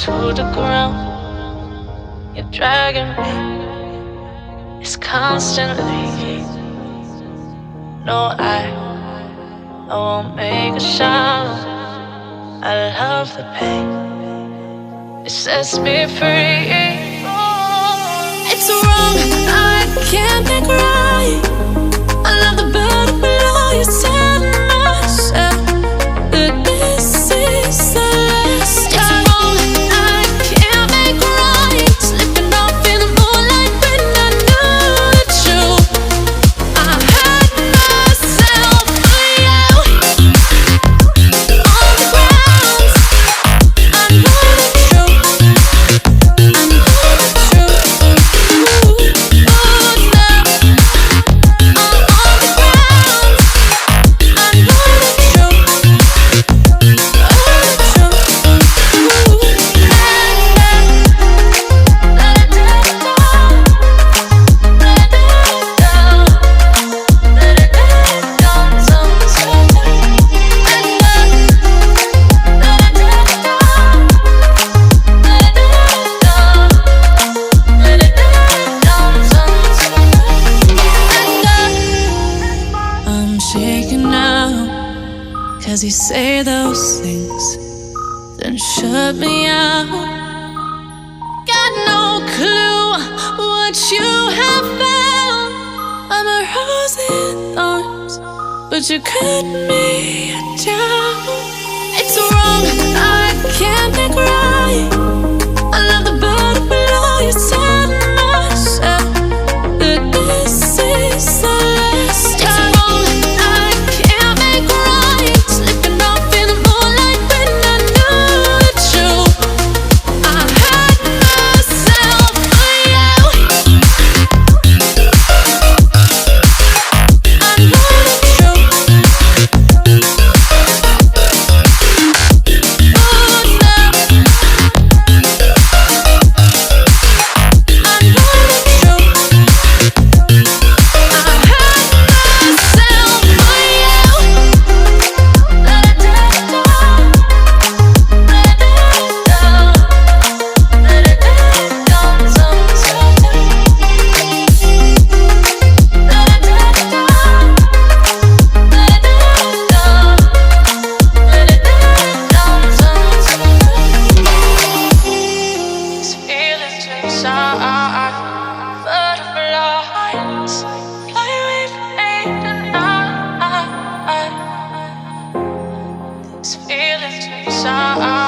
to the ground. You're dragging me, it's constantly. No, I won't make a sound. I love the pain, it sets me free. It's wrong, I can't make right. I love the bird below you, tell myself that this is the last time. It's wrong, I can't make right. Slipping off in the moonlight when I knew the truth. I hurt myself for you. On the ground, I know the truth. I know the truth. Oh, now I'm on the ground. I know the truth. Oh, the truth. I'm shaking now, 'cause you say those things, then shut me out. Got no clue what you have found. I'm a rose in thorns, but you cut me down. It's wrong, I can't make right. I love the bird below you, tell myself that this is the last time. It's wrong, I can't make right. Slipping off in the moonlight when I knew the truth. I hurt myself for you. I know the truth. Oh, now I know the Feelings inside.